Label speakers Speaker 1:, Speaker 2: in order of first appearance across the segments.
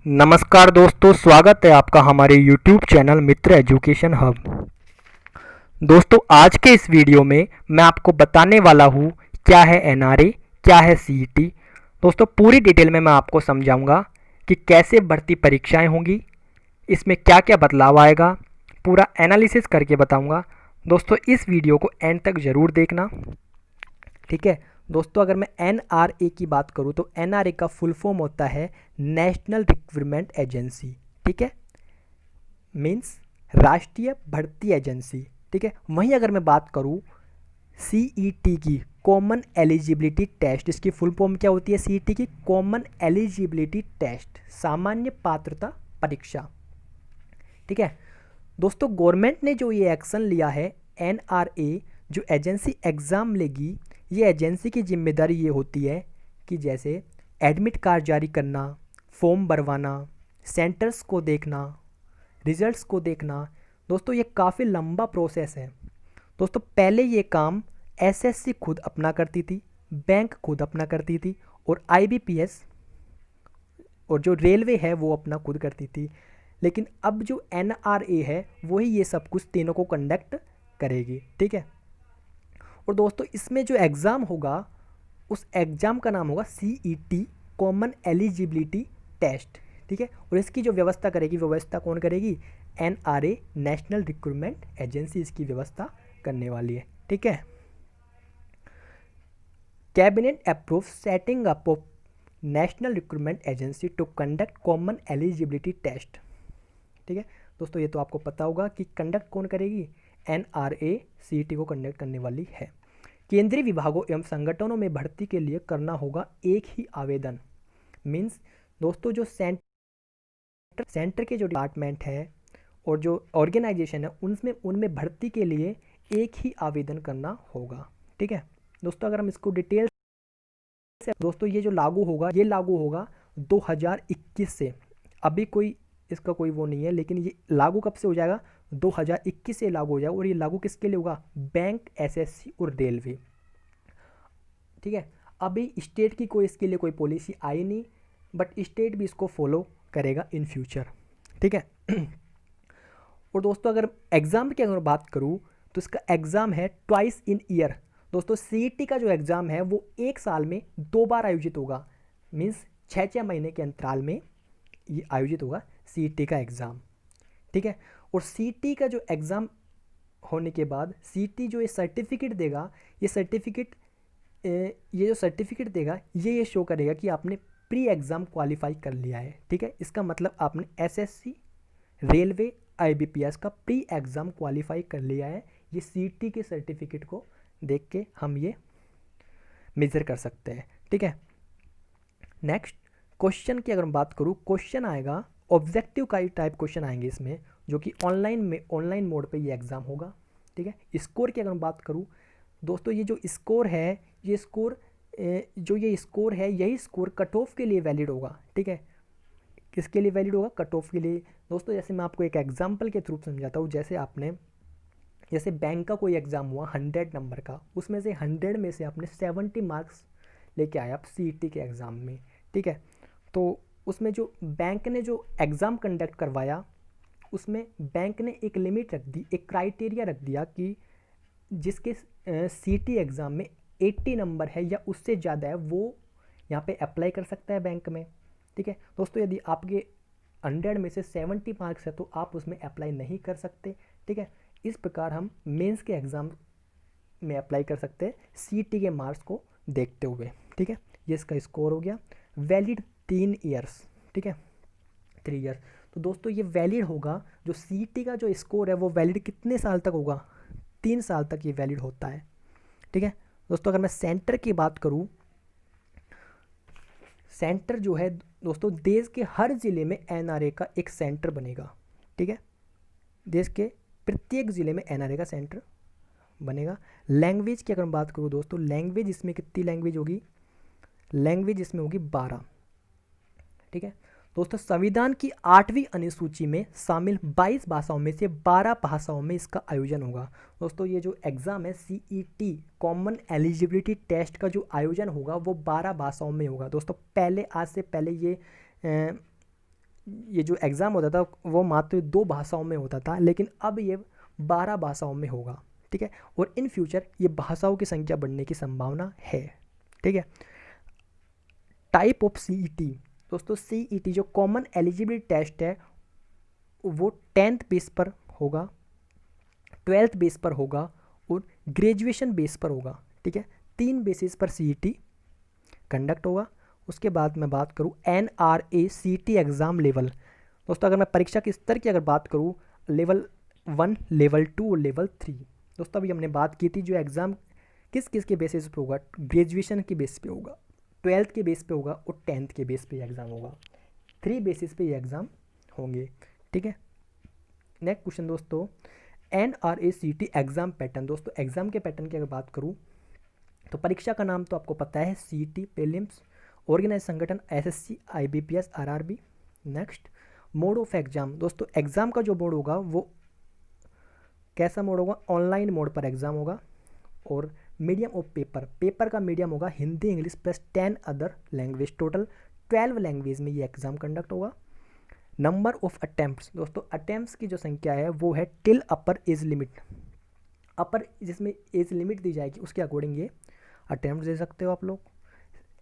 Speaker 1: नमस्कार दोस्तों, स्वागत है आपका हमारे YouTube चैनल मित्र एजुकेशन हब। दोस्तों, आज के इस वीडियो में मैं आपको बताने वाला हूँ क्या है एनआरए, क्या है सीईटी। दोस्तों, पूरी डिटेल में मैं आपको समझाऊंगा कि कैसे भर्ती परीक्षाएं होंगी, इसमें क्या क्या बदलाव आएगा, पूरा एनालिसिस करके बताऊंगा। दोस्तों, इस वीडियो को एंड तक ज़रूर देखना, ठीक है। दोस्तों, अगर मैं एनआरए की बात करूं तो एनआरए का फुल फॉर्म होता है नेशनल रिक्रूटमेंट एजेंसी, ठीक है, मीन्स राष्ट्रीय भर्ती एजेंसी, ठीक है। वहीं अगर मैं बात करूं सीईटी की, कॉमन एलिजिबिलिटी टेस्ट, इसकी फुल फॉर्म क्या होती है सीईटी की? कॉमन एलिजिबिलिटी टेस्ट, सामान्य पात्रता परीक्षा, ठीक है। दोस्तों, गवर्नमेंट ने जो ये एक्शन लिया है, एनआरए जो एजेंसी एग्ज़ाम लेगी, ये एजेंसी की जिम्मेदारी ये होती है कि जैसे एडमिट कार्ड जारी करना, फॉर्म भरवाना, सेंटर्स को देखना, रिजल्ट्स को देखना। दोस्तों, ये काफ़ी लंबा प्रोसेस है। दोस्तों, पहले ये काम एसएससी खुद अपना करती थी, बैंक खुद अपना करती थी, और आईबीपीएस और जो रेलवे है वो अपना खुद करती थी। लेकिन अब जो एनआरए है वही ये सब कुछ तीनों को कंडक्ट करेगी, ठीक है। और दोस्तों, इसमें जो एग्ज़ाम होगा उस एग्ज़ाम का नाम होगा सीईटी, कॉमन एलिजिबिलिटी टेस्ट, ठीक है। और इसकी जो व्यवस्था करेगी, व्यवस्था कौन करेगी? एनआरए, नेशनल रिक्रूटमेंट एजेंसी इसकी व्यवस्था करने वाली है, ठीक है। Cabinet approve setting up of national recruitment agency to conduct common eligibility test, ठीक है। दोस्तों, ये तो आपको पता होगा कि कंडक्ट कौन करेगी? एनआरए सीईटी को कंडक्ट करने वाली है। केंद्रीय विभागों एवं संगठनों में भर्ती के लिए करना होगा एक ही आवेदन। मीन्स दोस्तों, जो सेंटर के जो डिपार्टमेंट है और जो ऑर्गेनाइजेशन है उनमें उनमें भर्ती के लिए एक ही आवेदन करना होगा, ठीक है। दोस्तों, अगर हम इसको डिटेल से, दोस्तों ये जो लागू होगा ये लागू होगा 2021 से। अभी कोई इसका कोई वो नहीं है, लेकिन ये लागू कब से हो जाएगा? 2021 से लागू हो जाएगा। और ये लागू किसके लिए होगा? बैंक, एसएससी और रेलवे, ठीक है। अभी स्टेट की कोई इसके लिए कोई पॉलिसी आई नहीं, बट स्टेट भी इसको फॉलो करेगा इन फ्यूचर, ठीक है। और दोस्तों, अगर एग्ज़ाम की अगर बात करूँ तो इसका एग्ज़ाम है ट्वाइस इन ईयर। दोस्तों, सीईटी का जो एग्ज़ाम है वो एक साल में 2 बार आयोजित होगा। मीन्स 6-6 महीने के अंतराल में ये आयोजित होगा सीईटी का एग्ज़ाम, ठीक है। और सीईटी का जो एग्ज़ाम होने के बाद सीईटी जो ये सर्टिफिकेट देगा, ये सर्टिफिकेट ये जो सर्टिफिकेट देगा ये शो करेगा कि आपने प्री एग्ज़ाम क्वालिफाई कर लिया है, ठीक है। इसका मतलब आपने एसएससी, रेलवे, आईबीपीएस का प्री एग्ज़ाम क्वालिफाई कर लिया है। ये सीईटी के सर्टिफिकेट को देख के हम ये मेज़र कर सकते हैं, ठीक है। नेक्स्ट क्वेश्चन की अगर मैं बात करूँ, क्वेश्चन आएगा ऑब्जेक्टिव का टाइप क्वेश्चन आएंगे इसमें, जो कि ऑनलाइन मोड पे ये एग्ज़ाम होगा, ठीक है। स्कोर की अगर मैं बात करूँ, दोस्तों ये जो स्कोर है, ये स्कोर जो ये स्कोर है, यही स्कोर कट ऑफ के लिए वैलिड होगा, ठीक है। किसके लिए वैलिड होगा? कट ऑफ के लिए। दोस्तों, जैसे मैं आपको एक एग्जांपल के थ्रू समझाता हूँ। जैसे बैंक का कोई एग्ज़ाम हुआ 100 नंबर का, उसमें से 100 में से आपने 70 मार्क्स लेके आया आप सीईटी के एग्ज़ाम में, ठीक है। तो उसमें जो बैंक ने जो एग्ज़ाम कंडक्ट करवाया, उसमें बैंक ने एक लिमिट रख दी, एक क्राइटेरिया रख दिया कि जिसके सीईटी एग्ज़ाम में 80 नंबर है या उससे ज़्यादा है, वो यहाँ पे अप्लाई कर सकता है बैंक में, ठीक है। दोस्तों, यदि आपके 100 में से 70 मार्क्स है तो आप उसमें अप्लाई नहीं कर सकते, ठीक है। इस प्रकार हम मेंस के एग्ज़ाम में अप्लाई कर सकते हैं सीईटी के मार्क्स को देखते हुए, ठीक है। ये इसका स्कोर हो गया। वैलिड 3 ईयर्स, ठीक है, 3 ईयर्स। तो दोस्तों, ये वैलिड होगा, जो सीईटी का जो स्कोर है वो वैलिड कितने साल तक होगा? 3 साल तक ये वैलिड होता है, ठीक है। दोस्तों, अगर मैं सेंटर की बात करूँ, सेंटर जो है दोस्तों, देश के हर ज़िले में एनआरए का एक सेंटर बनेगा, ठीक है। देश के प्रत्येक ज़िले में एनआरए का सेंटर बनेगा। लैंग्वेज की अगर मैं बात करूँ दोस्तों, लैंग्वेज इसमें कितनी लैंग्वेज होगी? लैंग्वेज इसमें होगी 12, ठीक है। दोस्तों, संविधान की 8वीं अनुसूची में शामिल 22 भाषाओं में से 12 भाषाओं में इसका आयोजन होगा। दोस्तों, ये जो एग्ज़ाम है सीईटी, कॉमन एलिजिबिलिटी टेस्ट का जो आयोजन होगा वो 12 भाषाओं में होगा। दोस्तों, आज से पहले ये ये जो एग्ज़ाम होता था वो मात्र 2 भाषाओं में होता था, लेकिन अब ये 12 भाषाओं में होगा, ठीक है। और इन फ्यूचर ये भाषाओं की संख्या बढ़ने की संभावना है, ठीक है। टाइप ऑफ सीईटी, दोस्तों सीईटी जो कॉमन एलिजिबिलिटी टेस्ट है वो 10th बेस पर होगा, 12th बेस पर होगा और ग्रेजुएशन बेस पर होगा, ठीक है। 3 बेसिस पर सीईटी कंडक्ट होगा। उसके बाद मैं बात करूँ NRACT एग्ज़ाम लेवल, दोस्तों अगर मैं परीक्षा के स्तर की अगर बात करूँ, लेवल 1, लेवल 2 और लेवल 3। दोस्तों अभी हमने बात की थी जो एग्ज़ाम किस किस के बेसिस पे होगा, ग्रेजुएशन के बेस पे होगा, 12th के बेस पे होगा और 10th के बेस पे एग्ज़ाम होगा। 3 बेसिस पे ये एग्ज़ाम होंगे, ठीक है। नेक्स्ट क्वेश्चन दोस्तों, NRACT एग्ज़ाम पैटर्न। दोस्तों एग्ज़ाम के पैटर्न की अगर बात करूँ तो परीक्षा का नाम तो आपको पता है, CET प्रीलिम्स, ऑर्गेनाइज संगठन SSC IBPS RRB। Next mode of exam, दोस्तों एग्ज़ाम का जो मोड होगा वो कैसा मोड होगा, ऑनलाइन मोड पर एग्ज़ाम होगा। और मीडियम ऑफ पेपर, पेपर का मीडियम होगा Hindi English plus 10 other language, total 12 language में ये एग्ज़ाम कंडक्ट होगा। नंबर ऑफ अटैम्प्ट्स, दोस्तों अटैम्प्ट्स की जो संख्या है वो है टिल अपर एज लिमिट, अपर जिसमें एज लिमिट दी जाएगी उसके अकॉर्डिंग ये अटैम्प्ट दे सकते हो आप लोग।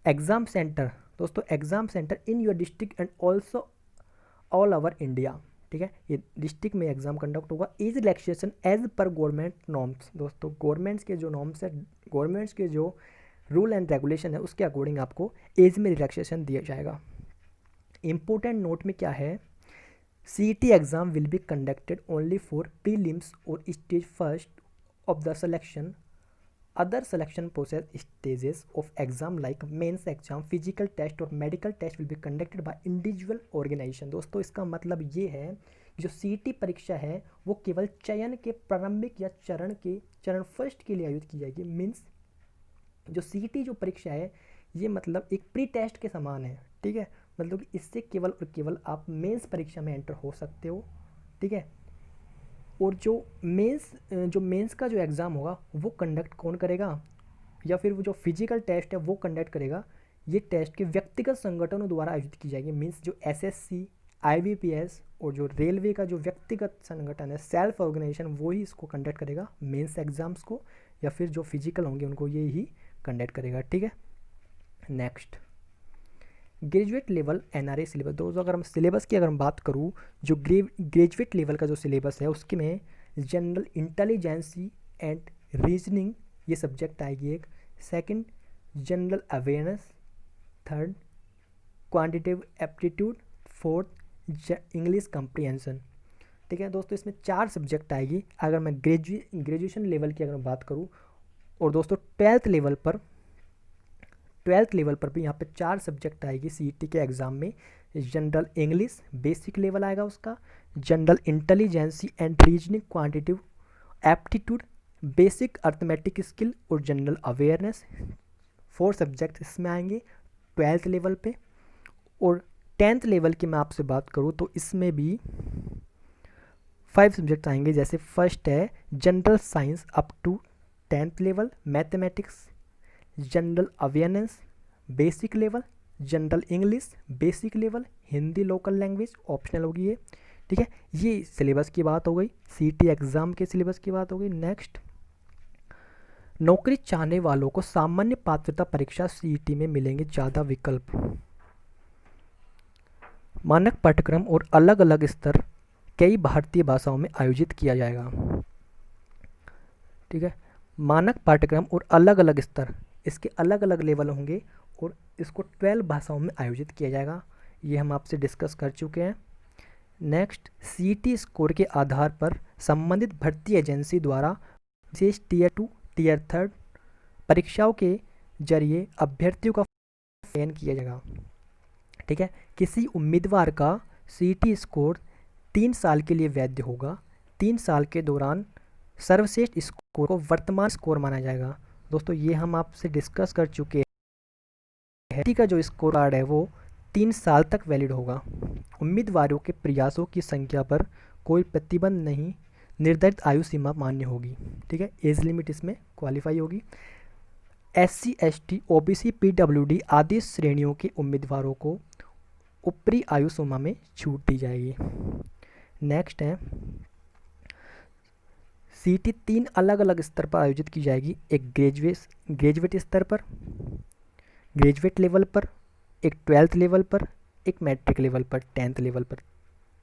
Speaker 1: एग्ज़ाम सेंटर, दोस्तों exam centre in your district and also all over India, ठीक है। ये डिस्ट्रिक्ट में एग्ज़ाम कंडक्ट होगा। Age relaxation as per government norms, दोस्तों गवर्नमेंट्स के जो नॉर्म्स है, गवर्नमेंट्स के जो रूल एंड रेगुलेशन है उसके अकॉर्डिंग आपको एज में रिलैक्सेशन दिया जाएगा। इंपॉर्टेंट नोट में क्या है, CET exam will be conducted only for prelims और stage first of the selection. Other selection process stages of exam like mains exam, physical test और medical test will be conducted by individual organisation. दोस्तों इसका मतलब ये है कि जो CET परीक्षा है वो केवल चयन के प्रारंभिक या चरण फर्स्ट के लिए आयोजित की जाएगी। मीन्स जो CET जो परीक्षा है ये मतलब एक प्री टेस्ट के समान है, ठीक है। मतलब कि इससे केवल और केवल आप मेंस परीक्षा में एंटर हो सकते हो, ठीक है। और जो मेंस का जो एग्ज़ाम होगा वो कंडक्ट कौन करेगा, या फिर वो जो फिजिकल टेस्ट है वो कंडक्ट करेगा, ये टेस्ट के व्यक्तिगत संगठनों द्वारा आयोजित की जाएगी। मीन्स जो SSC IBPS और जो रेलवे का जो व्यक्तिगत संगठन है सेल्फ ऑर्गेनाइजेशन वो ही इसको कंडक्ट करेगा मेंस एग्ज़ाम्स को, या फिर जो फिजिकल होंगे उनको ये ही कंडक्ट करेगा, ठीक है। Next graduate level NRA syllabus. दोस्तों अगर हम सिलेबस की अगर हम बात करूँ, जो ग्रेजुएट लेवल का जो सिलेबस है उसके में जनरल इंटेलिजेंसी एंड रीजनिंग ये सब्जेक्ट आएगी एक, second general awareness, third quantitative aptitude, fourth English comprehension, ठीक है। दोस्तों इसमें 4 सब्जेक्ट आएगी अगर मैं ग्रेजुएशन लेवल की अगर मैं बात करूँ। और दोस्तों 12th लेवल पर भी यहाँ पे 4 सब्जेक्ट आएगी CET के एग्ज़ाम में। जनरल इंग्लिश बेसिक लेवल आएगा उसका, general intelligence and reasoning quantitative aptitude, basic arithmetic skill और जनरल अवेयरनेस। 4 सब्जेक्ट इसमें आएंगे 12th लेवल पे। और 10th लेवल की मैं आपसे बात करूँ तो इसमें भी 5 सब्जेक्ट आएंगे, जैसे फर्स्ट है general science up to 10th level, mathematics, general awareness basic level, general English basic level, Hindi local language optional होगी ये, ठीक है। ये सिलेबस की बात हो गई, CET एग्ज़ाम के सिलेबस की बात हो गई। नेक्स्ट नौकरी चाहने वालों को सामान्य पात्रता परीक्षा CET में मिलेंगे ज़्यादा विकल्प। मानक पाठ्यक्रम और अलग अलग स्तर कई भारतीय भाषाओं में आयोजित किया जाएगा, ठीक है। मानक पाठ्यक्रम और अलग अलग स्तर, इसके अलग अलग लेवल होंगे और इसको 12 भाषाओं में आयोजित किया जाएगा, ये हम आपसे डिस्कस कर चुके हैं। नेक्स्ट CET स्कोर के आधार पर संबंधित भर्ती एजेंसी द्वारा विशेष टियर 2 टियर 3 परीक्षाओं के जरिए अभ्यर्थियों का चयन किया जाएगा, ठीक है। किसी उम्मीदवार का CET स्कोर 3 साल के लिए वैध होगा। 3 साल के दौरान सर्वश्रेष्ठ स्कोर को वर्तमान स्कोर माना जाएगा। दोस्तों ये हम आपसे डिस्कस कर चुके हैं, CET का जो स्कोर कार्ड है वो 3 साल तक वैलिड होगा। उम्मीदवारों के प्रयासों की संख्या पर कोई प्रतिबंध नहीं, निर्धारित आयु सीमा मान्य होगी, ठीक है। एज लिमिट इसमें क्वालिफाई होगी। SC ST OBC PWD आदि श्रेणियों के उम्मीदवारों को ऊपरी आयु सीमा में छूट दी जाएगी। नेक्स्ट है सीईटी 3 अलग अलग स्तर पर आयोजित की जाएगी। एक ग्रेजुएट स्तर पर, ग्रेजुएट लेवल पर, एक 12th लेवल पर, एक मैट्रिक लेवल पर, 10th लेवल पर।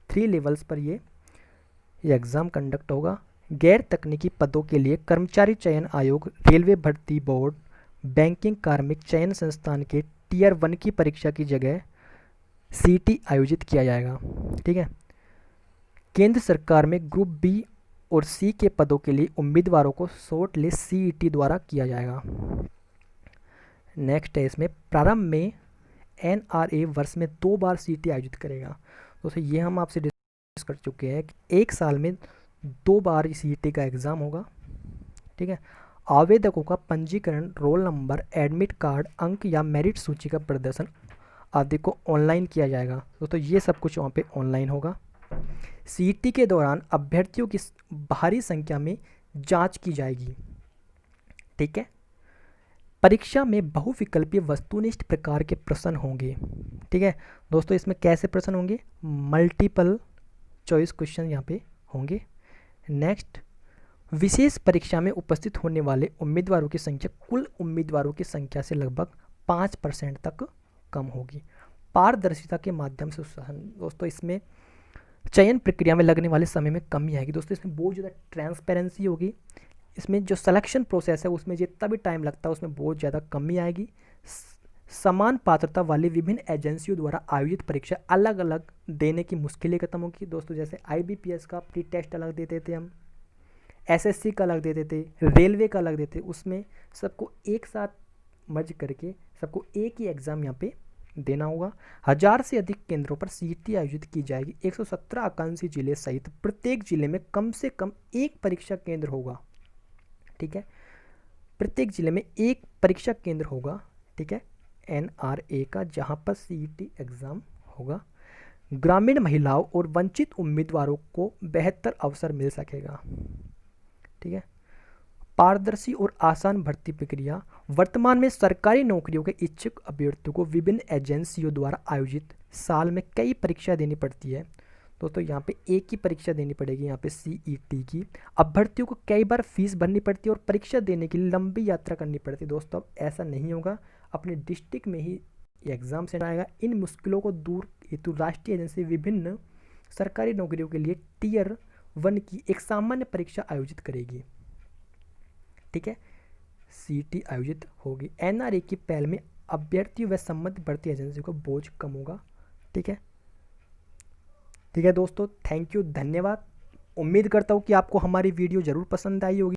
Speaker 1: 3 लेवल्स पर ये एग्ज़ाम कंडक्ट होगा। गैर तकनीकी पदों के लिए कर्मचारी चयन आयोग, रेलवे भर्ती बोर्ड, बैंकिंग कार्मिक चयन संस्थान के टियर 1 की परीक्षा की जगह सीईटी आयोजित किया जाएगा। ठीक है। केंद्र सरकार में ग्रुप बी और सी के पदों के लिए उम्मीदवारों को शॉर्ट लिस्ट सीईटी द्वारा किया जाएगा। नेक्स्ट है इसमें प्रारंभ में एनआरए वर्ष में 2 बार सीईटी आयोजित करेगा। दोस्तों ये हम आपसे डिस्कस कर चुके हैं कि एक साल में 2 बार सीईटी का एग्ज़ाम होगा। ठीक है। आवेदकों का पंजीकरण, रोल नंबर, एडमिट कार्ड, अंक या मेरिट सूची का प्रदर्शन आदि को ऑनलाइन किया जाएगा। दोस्तों ये सब कुछ वहाँ पे ऑनलाइन होगा। सीईटी के दौरान अभ्यर्थियों की भारी संख्या में जांच की जाएगी। ठीक है। परीक्षा में बहुविकल्पीय वस्तुनिष्ठ प्रकार के प्रश्न होंगे। ठीक है दोस्तों, इसमें कैसे प्रश्न होंगे? मल्टीपल चॉइस क्वेश्चन यहाँ पे होंगे। नेक्स्ट, विशेष परीक्षा में उपस्थित होने वाले उम्मीदवारों की संख्या कुल उम्मीदवारों की संख्या से लगभग 5% तक कम होगी। पारदर्शिता के माध्यम से दोस्तों इसमें चयन प्रक्रिया में लगने वाले समय में कमी आएगी। दोस्तों इसमें बहुत ज़्यादा ट्रांसपेरेंसी होगी। इसमें जो सिलेक्शन प्रोसेस है उसमें जितना भी टाइम लगता है उसमें बहुत ज़्यादा कमी आएगी। समान पात्रता वाली विभिन्न एजेंसियों द्वारा आयोजित परीक्षा अलग अलग देने की मुश्किलें खत्म होगी। दोस्तों जैसे IBPS का प्री टेस्ट अलग देते थे हम, SSC का अलग देते थे, रेलवे का अलग देते, उसमें सबको एक साथ मर्ज करके सबको एक ही एग्ज़ाम यहाँ पे देना होगा। 1000 से अधिक केंद्रों पर सीईटी आयोजित की जाएगी। 117 आकांक्षी जिले सहित प्रत्येक जिले में कम से कम एक परीक्षा केंद्र होगा। ठीक है, प्रत्येक जिले में एक परीक्षा केंद्र होगा। ठीक है, NRA का, जहाँ पर सीईटी एग्ज़ाम होगा। ग्रामीण महिलाओं और वंचित उम्मीदवारों को बेहतर अवसर मिल सकेगा। ठीक है, पारदर्शी और आसान भर्ती प्रक्रिया। वर्तमान में सरकारी नौकरियों के इच्छुक अभ्यर्थियों को विभिन्न एजेंसियों द्वारा आयोजित साल में कई परीक्षा देनी पड़ती है। दोस्तों यहाँ पे एक ही परीक्षा देनी पड़ेगी, यहाँ पे सीईटी की। अभ्यर्थियों को कई बार फीस भरनी पड़ती है और परीक्षा देने के लिए लंबी यात्रा करनी पड़ती है। दोस्तों अब ऐसा नहीं होगा, अपने डिस्ट्रिक्ट में ही एग्ज़ाम सेंटर आएगा। इन मुश्किलों को दूर हेतु राष्ट्रीय एजेंसी विभिन्न सरकारी नौकरियों के लिए टियर 1 की एक सामान्य परीक्षा आयोजित करेगी। ठीक है, सीईटी आयोजित होगी। NRA की पहल में अभ्यर्थियों व संबंधित भर्ती एजेंसी को बोझ कम होगा। ठीक है, ठीक है दोस्तों, थैंक यू, धन्यवाद। उम्मीद करता हूँ कि आपको हमारी वीडियो ज़रूर पसंद आई होगी।